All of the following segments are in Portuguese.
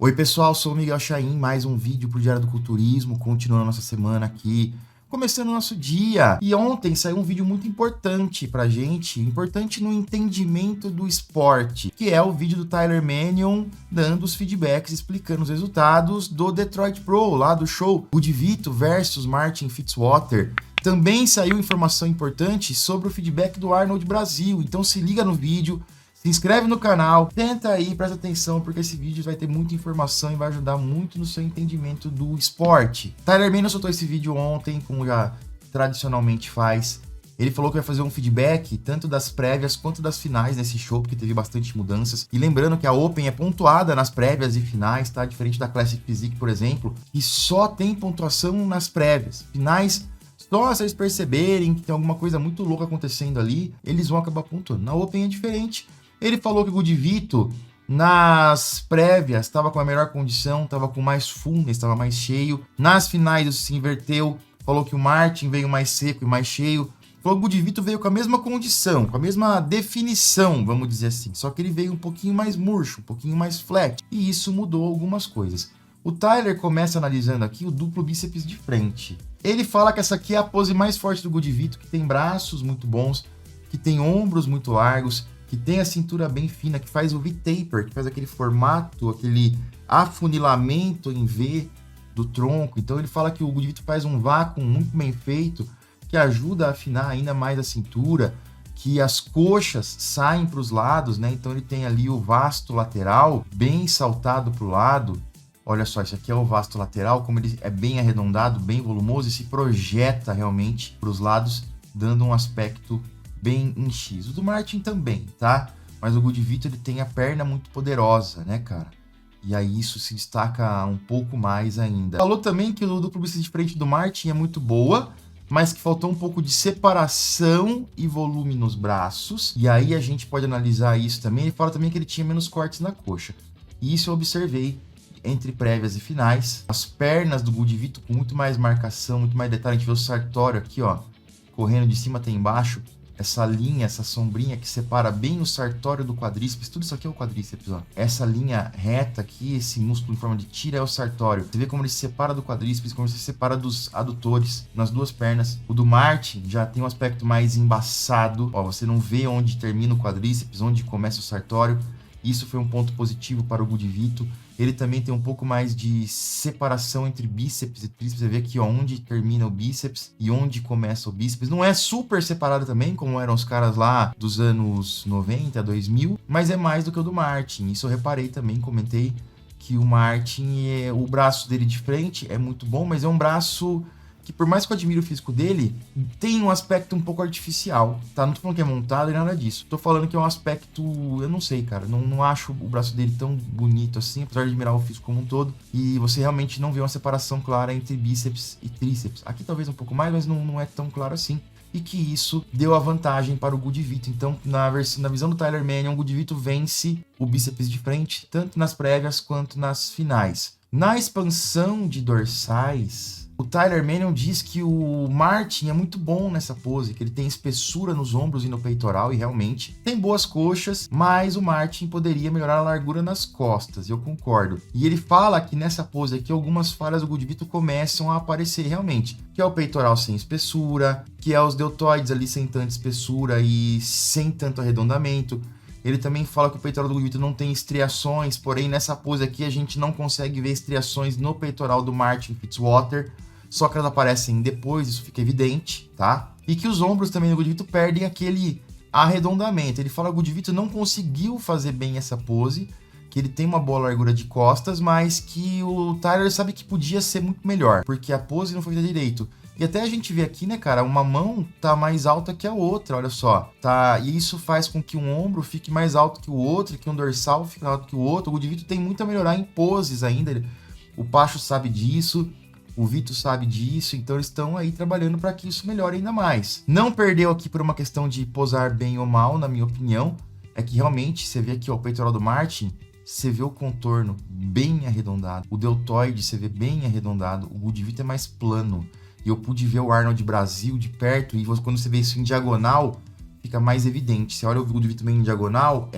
Oi pessoal, sou o Miguel Chaim, mais um vídeo pro Diário do Culturismo, continuando nossa semana aqui, começando o nosso dia. E ontem saiu um vídeo muito importante pra gente, importante no entendimento do esporte, que é o vídeo do Tyler Manion dando os feedbacks, explicando os resultados do Detroit Pro, lá do show Woody Vito versus Martin Fitzwater. Também saiu informação importante sobre o feedback do Arnold Brasil, então se liga no vídeo. Se inscreve no canal, tenta aí, presta atenção, porque esse vídeo vai ter muita informação e vai ajudar muito no seu entendimento do esporte. Tyler Manion soltou esse vídeo ontem, como já tradicionalmente faz. Ele falou que vai fazer um feedback tanto das prévias quanto das finais nesse show, porque teve bastante mudanças. E lembrando que a Open é pontuada nas prévias e finais, tá? Diferente da Classic Physique, por exemplo, que só tem pontuação nas prévias. Finais, só se eles perceberem que tem alguma coisa muito louca acontecendo ali, eles vão acabar pontuando. Na Open é diferente. Ele falou que o Woody Vito, nas prévias, estava com a melhor condição, estava com mais fundo, estava mais cheio. Nas finais isso se inverteu. Falou que o Martin veio mais seco e mais cheio. Falou que o Woody Vito veio com a mesma condição, com a mesma definição, vamos dizer assim. Só que ele veio um pouquinho mais murcho, um pouquinho mais flat. E isso mudou algumas coisas. O Tyler começa analisando aqui o duplo bíceps de frente. Ele fala que essa aqui é a pose mais forte do Woody Vito, que tem braços muito bons, que tem ombros muito largos, que tem a cintura bem fina, que faz o V-taper, que faz aquele formato, aquele afunilamento em V do tronco. Então ele fala que o Woody Vito faz um vácuo muito bem feito, que ajuda a afinar ainda mais a cintura, que as coxas saem para os lados, né? Então ele tem ali o vasto lateral bem saltado para o lado. Olha só, isso aqui é o vasto lateral, como ele é bem arredondado, bem volumoso e se projeta realmente para os lados, dando um aspecto bem em X. O do Martin também, tá? Mas o Woody Vito, ele tem a perna muito poderosa, né, cara? E aí isso se destaca um pouco mais ainda. Falou também que o duplo bíceps de frente do Martin é muito boa, mas que faltou um pouco de separação e volume nos braços. E aí a gente pode analisar isso também. Ele fala também que ele tinha menos cortes na coxa. E isso eu observei entre prévias e finais. As pernas do Woody Vito com muito mais marcação, muito mais detalhe. A gente vê o sartório aqui, ó, correndo de cima até embaixo. Essa linha, essa sombrinha que separa bem o sartório do quadríceps, tudo isso aqui é o quadríceps, ó. Essa linha reta aqui, esse músculo em forma de tira é o sartório. Você vê como ele se separa do quadríceps, como ele se separa dos adutores nas duas pernas. O do Martin já tem um aspecto mais embaçado, ó, você não vê onde termina o quadríceps, onde começa o sartório. Isso foi um ponto positivo para o Woody Vito. Ele também tem um pouco mais de separação entre bíceps e tríceps. Você vê aqui ó, onde termina o bíceps e onde começa o bíceps. Não é super separado também, como eram os caras lá dos anos 90, 2000, mas é mais do que o do Martin. Isso eu reparei também, comentei que o Martin, o braço dele de frente é muito bom, mas é um braço que, por mais que eu admire o físico dele, tem um aspecto um pouco artificial, tá? Não tô falando que é montado e nada disso. Tô falando que é um aspecto, eu não sei, cara. Não acho o braço dele tão bonito assim, apesar de admirar o físico como um todo. E você realmente não vê uma separação clara entre bíceps e tríceps. Aqui talvez um pouco mais, mas não é tão claro assim. E que isso deu a vantagem para o Woody Vito. Então, na visão do Tyler Manion, o Woody Vito vence o bíceps de frente, tanto nas prévias quanto nas finais. Na expansão de dorsais, o Tyler Manion diz que o Martin é muito bom nessa pose, que ele tem espessura nos ombros e no peitoral e realmente tem boas coxas, mas o Martin poderia melhorar a largura nas costas, eu concordo. E ele fala que nessa pose aqui algumas falhas do Woody Vito começam a aparecer realmente, que é o peitoral sem espessura, que é os deltoides ali sem tanta espessura e sem tanto arredondamento. Ele também fala que o peitoral do Woody Vito não tem estriações, porém nessa pose aqui a gente não consegue ver estriações no peitoral do Martin Fitzwater, só que elas aparecem depois, isso fica evidente, tá? E que os ombros também do Woody Vito perdem aquele arredondamento. Ele fala que o Woody Vito não conseguiu fazer bem essa pose, que ele tem uma boa largura de costas, mas que o Tyler sabe que podia ser muito melhor, porque a pose não foi feita direito. E até a gente vê aqui, né, cara, uma mão tá mais alta que a outra, olha só. Tá? E isso faz com que um ombro fique mais alto que o outro, que um dorsal fique mais alto que o outro. O Woody Vito tem muito a melhorar em poses ainda. O Pacho sabe disso, o Vito sabe disso, então eles estão aí trabalhando para que isso melhore ainda mais. Não perdeu aqui por uma questão de posar bem ou mal, na minha opinião. É que realmente, você vê aqui ó, o peitoral do Martin, você vê o contorno bem arredondado. O deltoide você vê bem arredondado. O Woody Vito é mais plano. E eu pude ver o Arnold Brasil de perto, e quando você vê isso em diagonal, fica mais evidente. Você olha o Good Vito bem em diagonal,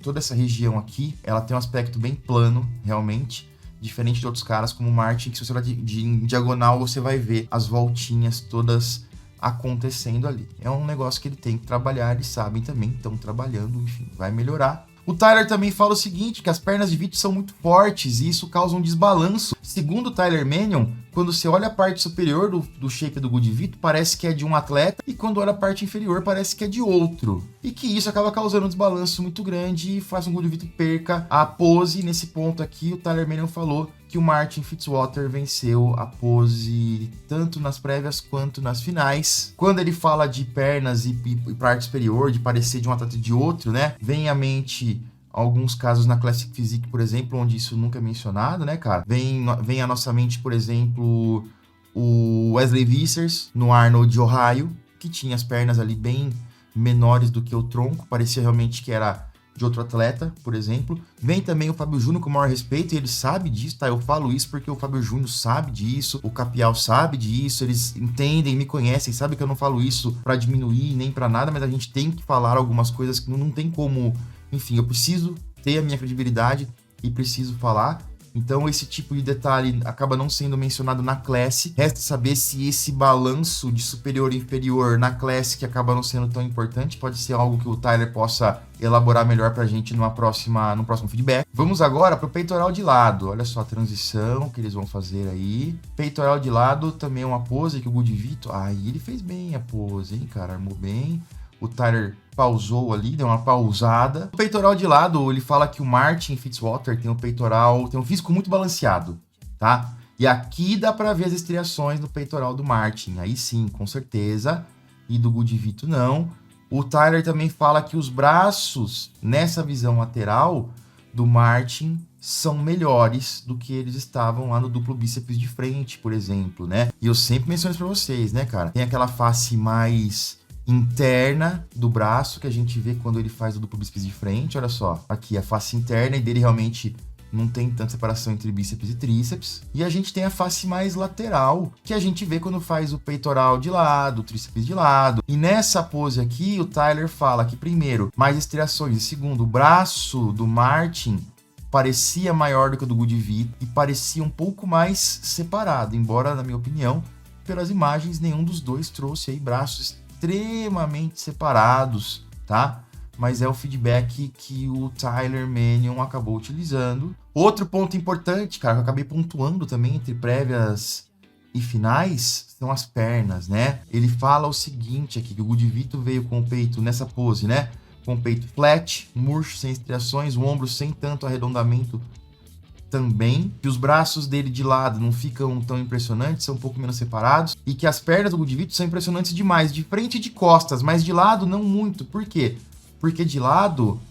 toda essa região aqui, ela tem um aspecto bem plano, realmente, diferente de outros caras, como o Martin, que se você olhar em diagonal, você vai ver as voltinhas todas acontecendo ali. É um negócio que ele tem que trabalhar, eles sabem também, estão trabalhando, enfim, vai melhorar. O Tyler também fala o seguinte, que as pernas de Vito são muito fortes e isso causa um desbalanço. Segundo o Tyler Mannion, quando você olha a parte superior do shape do Good Vito, parece que é de um atleta, e quando olha a parte inferior, parece que é de outro. E que isso acaba causando um desbalanço muito grande e faz com que o Good Vito perca a pose. Nesse ponto aqui, o Tyler Mannion falou que o Martin Fitzwater venceu a pose tanto nas prévias quanto nas finais. Quando ele fala de pernas e parte superior, de parecer de um atleta e de outro, né? Vem à mente alguns casos na Classic Physique, por exemplo, onde isso nunca é mencionado, né, cara? Vem à nossa mente, por exemplo, o Wesley Vissers no Arnold Ohio, que tinha as pernas ali bem menores do que o tronco, parecia realmente que era de outro atleta, por exemplo. Vem também o Fábio Júnior com o maior respeito, e ele sabe disso, tá? Eu falo isso porque o Fábio Júnior sabe disso, o Capial sabe disso, eles entendem, me conhecem, sabem que eu não falo isso pra diminuir nem pra nada, mas a gente tem que falar algumas coisas que não tem como. Enfim, eu preciso ter a minha credibilidade e preciso falar. Então, esse tipo de detalhe acaba não sendo mencionado na Classic. Resta saber se esse balanço de superior e inferior na Classic acaba não sendo tão importante. Pode ser algo que o Tyler possa elaborar melhor pra gente no próximo feedback. Vamos agora pro peitoral de lado. Olha só a transição que eles vão fazer aí. Peitoral de lado também é uma pose que o Good Vito... Aí ele fez bem a pose, hein, cara? Armou bem. O Tyler pausou ali, deu uma pausada. O peitoral de lado, ele fala que o Martin Fitzwater tem um físico muito balanceado, tá? E aqui dá pra ver as estriações no peitoral do Martin. Aí sim, com certeza. E do Good Vito não. O Tyler também fala que os braços, nessa visão lateral do Martin, são melhores do que eles estavam lá no duplo bíceps de frente, por exemplo, né? E eu sempre menciono isso pra vocês, né, cara? Tem aquela face mais interna do braço que a gente vê quando ele faz o duplo bíceps de frente. Olha só, aqui a face interna, e dele realmente não tem tanta separação entre bíceps e tríceps. E a gente tem a face mais lateral, que a gente vê quando faz o peitoral de lado, o tríceps de lado. E nessa pose aqui, o Tyler fala que, primeiro, mais estriações, e segundo, o braço do Martin parecia maior do que o do Good Vito e parecia um pouco mais separado, embora, na minha opinião, pelas imagens, nenhum dos dois trouxe aí braços extremamente separados, tá? Mas é o feedback que o Tyler Mannion acabou utilizando. Outro ponto importante, cara, que eu acabei pontuando também entre prévias e finais, são as pernas, né? Ele fala o seguinte aqui, que o Good Vito veio com o peito nessa pose, né? Com o peito flat, murcho, sem estriações, o ombro sem tanto arredondamento também, que os braços dele de lado não ficam tão impressionantes, são um pouco menos separados, e que as pernas do Good Vito são impressionantes demais, de frente e de costas, mas de lado não muito. Por quê? Porque de lado,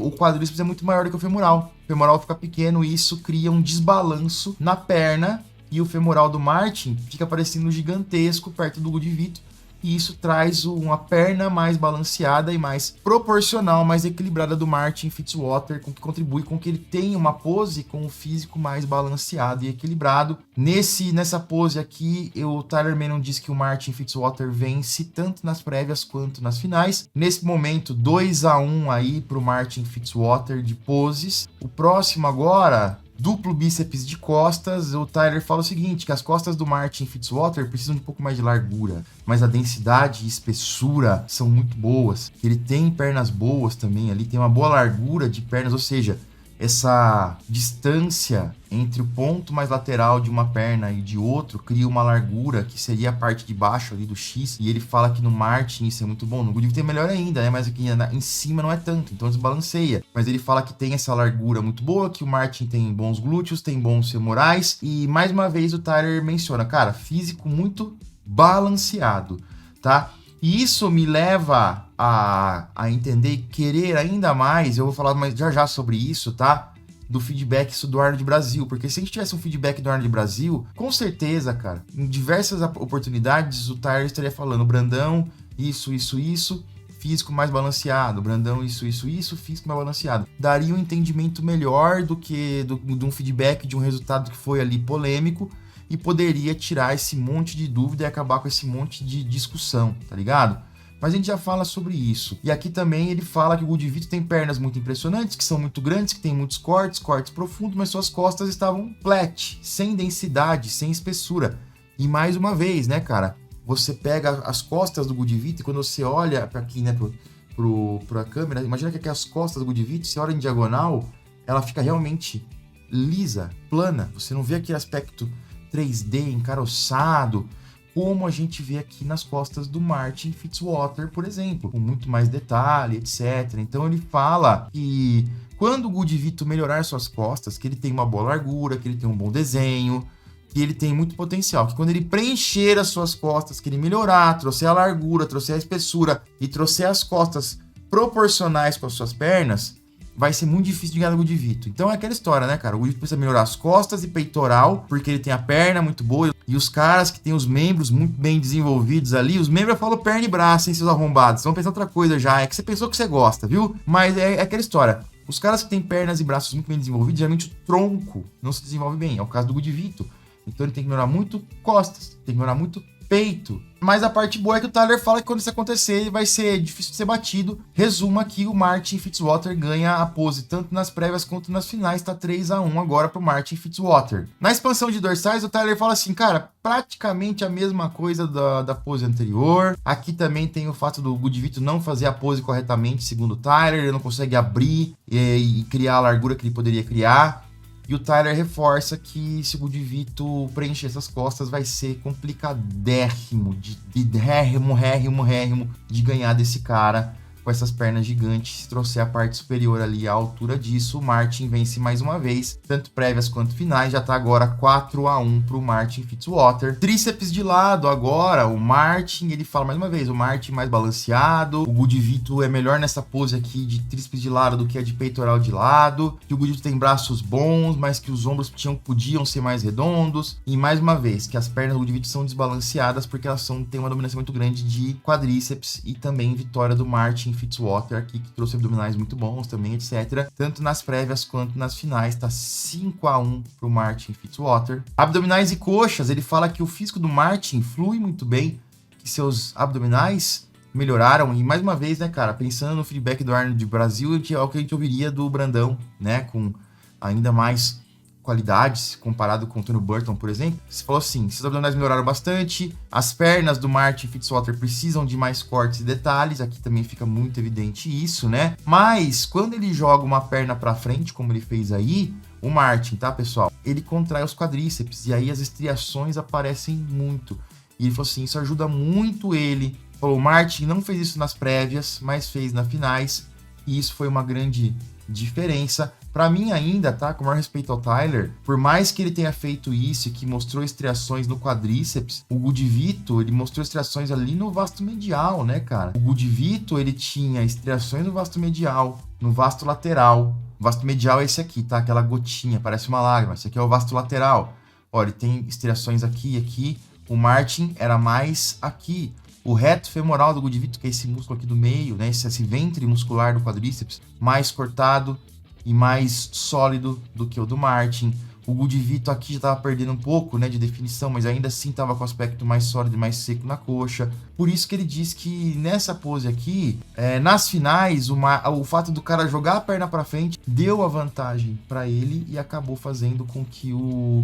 o quadríceps é muito maior do que o femoral. O femoral fica pequeno e isso cria um desbalanço na perna, e o femoral do Martin fica parecendo gigantesco perto do Good Vito, e isso traz uma perna mais balanceada e mais proporcional, mais equilibrada do Martin Fitzwater, com que contribui com que ele tenha uma pose com o físico mais balanceado e equilibrado. Nessa pose aqui, o Tyler Mannion diz que o Martin Fitzwater vence tanto nas prévias quanto nas finais. Nesse momento, 2-1 aí pro Martin Fitzwater de poses. O próximo agora, duplo bíceps de costas. O Tyler fala o seguinte, que as costas do Martin Fitzwater precisam de um pouco mais de largura, mas a densidade e espessura são muito boas. Ele tem pernas boas também ali, tem uma boa largura de pernas, ou seja, essa distância entre o ponto mais lateral de uma perna e de outro cria uma largura que seria a parte de baixo ali do X, e ele fala que no Martin isso é muito bom. No Good Vito é melhor ainda, né? Mas aqui em cima não é tanto, então desbalanceia. Mas ele fala que tem essa largura muito boa, que o Martin tem bons glúteos, tem bons femorais, e mais uma vez o Tyler menciona, cara, físico muito balanceado, tá? E isso me leva a entender e querer ainda mais, eu vou falar mais já sobre isso, tá? Do feedback do Arnold Brasil, porque se a gente tivesse um feedback do Arnold Brasil, com certeza, cara, em diversas oportunidades o Tyler estaria falando, Brandão, isso, físico mais balanceado, Brandão, isso, físico mais balanceado. Daria um entendimento melhor do que de um feedback de um resultado que foi ali polêmico, e poderia tirar esse monte de dúvida e acabar com esse monte de discussão, tá ligado? mas a gente já fala sobre isso. E aqui também ele fala que o Gudivito tem pernas muito impressionantes, que são muito grandes, que tem muitos cortes profundos, mas suas costas estavam flat, sem densidade, sem espessura. E mais uma vez, né, cara, você pega as costas do Gudivito e quando você olha para aqui, né, pra câmera, imagina que aqui as costas do Gudivito, você olha em diagonal, ela fica realmente lisa, plana. Você não vê aquele aspecto 3D encaroçado, como a gente vê aqui nas costas do Martin Fitzwater, por exemplo, com muito mais detalhe, etc. Então ele fala que quando o Gudivito melhorar suas costas, que ele tem uma boa largura, que ele tem um bom desenho, que ele tem muito potencial, que quando ele preencher as suas costas, que ele melhorar, trouxer a largura, trouxer a espessura e trouxer as costas proporcionais com as suas pernas, vai ser muito difícil de ganhar do Gudivito. Então é aquela história, né, cara? O Gudivito precisa melhorar as costas e peitoral, porque ele tem a perna muito boa. E os caras que têm os membros muito bem desenvolvidos ali, os membros eu falo perna e braço, hein, seus arrombados. Vocês vão pensar outra coisa já. É que você pensou que você gosta, viu? Mas é aquela história. Os caras que têm pernas e braços muito bem desenvolvidos, geralmente o tronco não se desenvolve bem. É o caso do Gudivito. Então ele tem que melhorar muito costas, tem que melhorar muito peito. Mas a parte boa é que o Tyler fala que quando isso acontecer, vai ser difícil de ser batido. Resumo aqui, o Martin Fitzwater ganha a pose tanto nas prévias quanto nas finais. Tá 3-1 agora pro Martin Fitzwater. Na expansão de dorsais, o Tyler fala assim, cara, praticamente a mesma coisa da pose anterior. Aqui também tem o fato do Gudivito não fazer a pose corretamente, segundo o Tyler. Ele não consegue abrir e criar a largura que ele poderia criar. E o Tyler reforça que se o Gudivito preencher essas costas vai ser complicadérrimo, de ganhar desse cara com essas pernas gigantes. Se trouxer a parte superior ali à altura disso, o Martin vence mais uma vez, tanto prévias quanto finais. Já tá agora 4-1 pro Martin Fitzwater. Tríceps de lado agora, o Martin, ele fala mais uma vez, o Martin mais balanceado, o Gudivito é melhor nessa pose aqui de tríceps de lado do que a de peitoral de lado, que o Gudivito tem braços bons, mas que os ombros podiam ser mais redondos, e mais uma vez, que as pernas do Gudivito são desbalanceadas porque elas têm uma dominância muito grande de quadríceps, e também vitória do Martin Fitzwater aqui, que trouxe abdominais muito bons também, etc. Tanto nas prévias quanto nas finais, tá 5-1 pro Martin Fitzwater. Abdominais e coxas, ele fala que o físico do Martin flui muito bem, que seus abdominais melhoraram, e mais uma vez, né, cara, pensando no feedback do Arnold de Brasil, é o que a gente ouviria do Brandão, né, com ainda mais qualidades comparado com o Tony Burton, por exemplo. Você falou assim, seus abdominais melhoraram bastante, as pernas do Martin Fitzwater precisam de mais cortes e detalhes, aqui também fica muito evidente isso, né? Mas quando ele joga uma perna pra frente, como ele fez aí, o Martin, tá, pessoal? Ele contrai os quadríceps e aí as estriações aparecem muito. E ele falou assim, isso ajuda muito ele. Falou, o Martin não fez isso nas prévias, mas fez nas finais, e isso foi uma grande diferença. Pra mim ainda, tá? Com o maior respeito ao Tyler, por mais que ele tenha feito isso e que mostrou estriações no quadríceps, o Gudivito, ele mostrou estriações ali no vasto medial, né, cara? O Gudivito, ele tinha estriações no vasto medial, no vasto lateral. O vasto medial é esse aqui, tá? Aquela gotinha, parece uma lágrima. Esse aqui é o vasto lateral. Ó, ele tem estriações aqui e aqui. O Martin era mais aqui. O reto femoral do Gudivito, que é esse músculo aqui do meio, né? Esse ventre muscular do quadríceps, mais cortado e mais sólido do que o do Martin. O Gudivito aqui já estava perdendo um pouco, né, de definição, mas ainda assim estava com aspecto mais sólido e mais seco na coxa. Por isso que ele diz que nessa pose aqui, nas finais, o fato do cara jogar a perna para frente deu a vantagem para ele e acabou fazendo com que o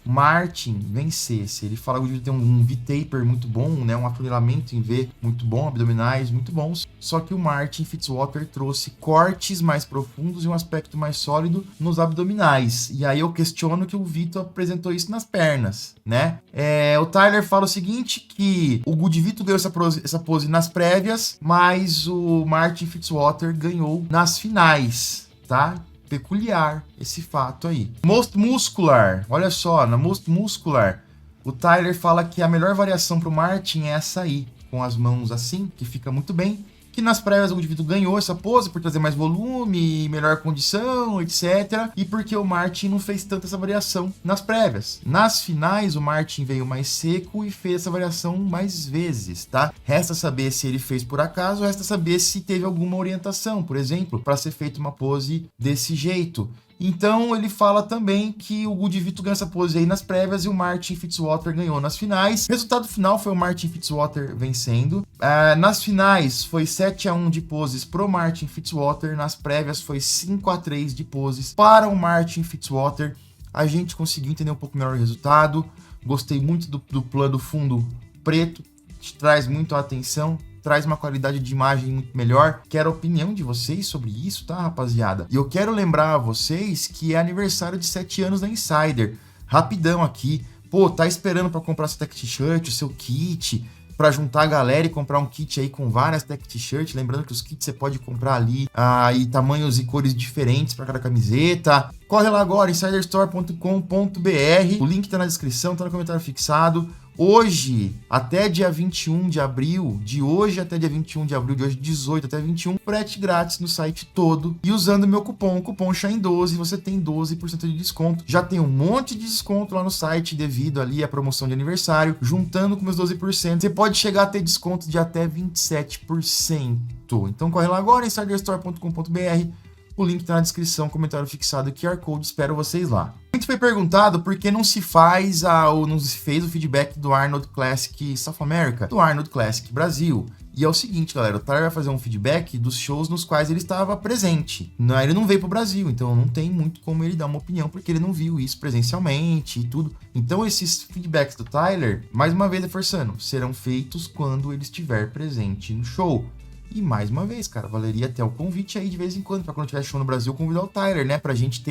Martin vencesse. Ele fala que o Gudivito tem um V-taper muito bom, né? Um afunilamento em V muito bom, abdominais muito bons. Só que o Martin Fitzwater trouxe cortes mais profundos e um aspecto mais sólido nos abdominais. E aí eu questiono que o Vitor apresentou isso nas pernas, né? O Tyler fala o seguinte, que o Gudivito ganhou essa pose nas prévias, mas o Martin Fitzwater ganhou nas finais, tá? Peculiar esse fato aí. Most Muscular, olha só, na Most Muscular, o Tyler fala que a melhor variação pro Martin é essa aí, com as mãos assim, que fica muito bem. Que nas prévias o Gudivito ganhou essa pose por trazer mais volume, melhor condição, etc. E porque o Martin não fez tanta essa variação nas prévias. Nas finais, o Martin veio mais seco e fez essa variação mais vezes, tá? Resta saber se ele fez por acaso, resta saber se teve alguma orientação, por exemplo, para ser feita uma pose desse jeito. Então ele fala também que o Good Vito ganhou essa pose aí nas prévias e o Martin Fitzwater ganhou nas finais. Resultado final foi o Martin Fitzwater vencendo. Nas finais foi 7-1 de poses pro Martin Fitzwater, nas prévias foi 5-3 de poses para o Martin Fitzwater. A gente conseguiu entender um pouco melhor o resultado. Gostei muito do plano fundo preto, traz muito a atenção, traz uma qualidade de imagem muito melhor. Quero a opinião de vocês sobre isso, tá, rapaziada? E eu quero lembrar a vocês que é aniversário de 7 anos da Insider. Rapidão aqui. Pô, tá esperando para comprar seu tech t-shirt, o seu kit, para juntar a galera e comprar um kit aí com várias tech t-shirts. Lembrando que os kits você pode comprar ali e tamanhos e cores diferentes para cada camiseta. Corre lá agora, insiderstore.com.br. O link tá na descrição, tá no comentário fixado. Hoje, até dia 21 de abril, de hoje até dia 21 de abril, de hoje 18 até 21, frete grátis no site todo. E usando meu cupom, SHINE12, você tem 12% de desconto. Já tem um monte de desconto lá no site devido ali à promoção de aniversário. Juntando com meus 12%, você pode chegar a ter desconto de até 27%. Então corre lá agora, insiderstore.com.br. O link tá na descrição, comentário fixado, QR Code, espero vocês lá. Muito foi perguntado por que não se fez o feedback do Arnold Classic South America, do Arnold Classic Brasil. E é o seguinte, galera, o Tyler vai fazer um feedback dos shows nos quais ele estava presente. Ele não veio pro Brasil, então não tem muito como ele dar uma opinião, porque ele não viu isso presencialmente e tudo. Então esses feedbacks do Tyler, mais uma vez reforçando, serão feitos quando ele estiver presente no show. E mais uma vez, cara, valeria até o convite aí de vez em quando, pra quando tiver show no Brasil, convidar o Tyler, né? Pra gente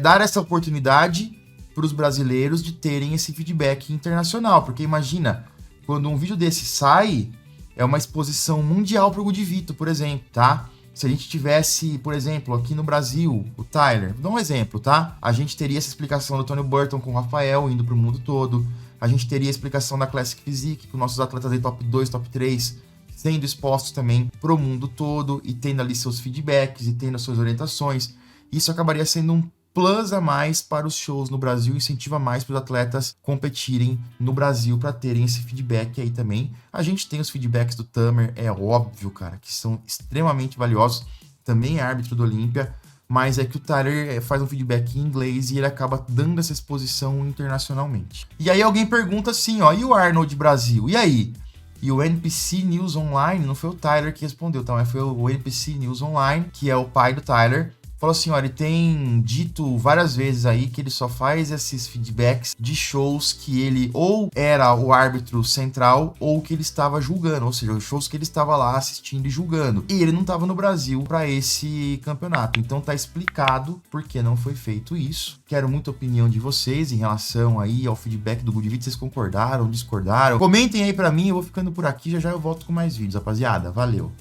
dar essa oportunidade pros brasileiros de terem esse feedback internacional. Porque imagina, quando um vídeo desse sai, é uma exposição mundial pro Good Vito, por exemplo, tá? Se a gente tivesse, por exemplo, aqui no Brasil, o Tyler, vou dar um exemplo, tá? A gente teria essa explicação do Tony Burton com o Rafael indo pro mundo todo. A gente teria a explicação da Classic Physique com nossos atletas aí top 2, top 3, sendo expostos também pro mundo todo e tendo ali seus feedbacks e tendo as suas orientações. Isso acabaria sendo um plus a mais para os shows no Brasil, incentiva mais para os atletas competirem no Brasil para terem esse feedback aí também. A gente tem os feedbacks do Tamer, é óbvio, cara, que são extremamente valiosos. Também é árbitro do Olímpia, mas é que o Tyler faz um feedback em inglês e ele acaba dando essa exposição internacionalmente. E aí alguém pergunta assim, ó, e o Arnold Brasil? E aí? E o NPC News Online, não foi o Tyler que respondeu, tá? Mas foi o NPC News Online, que é o pai do Tyler. Falou assim, ó, ele tem dito várias vezes aí que ele só faz esses feedbacks de shows que ele ou era o árbitro central ou que ele estava julgando, ou seja, os shows que ele estava lá assistindo e julgando. E ele não estava no Brasil para esse campeonato. Então tá explicado por que não foi feito isso. Quero muita opinião de vocês em relação aí ao feedback do Good Vito. Vocês concordaram, discordaram? Comentem aí pra mim, eu vou ficando por aqui, já já eu volto com mais vídeos, rapaziada. Valeu!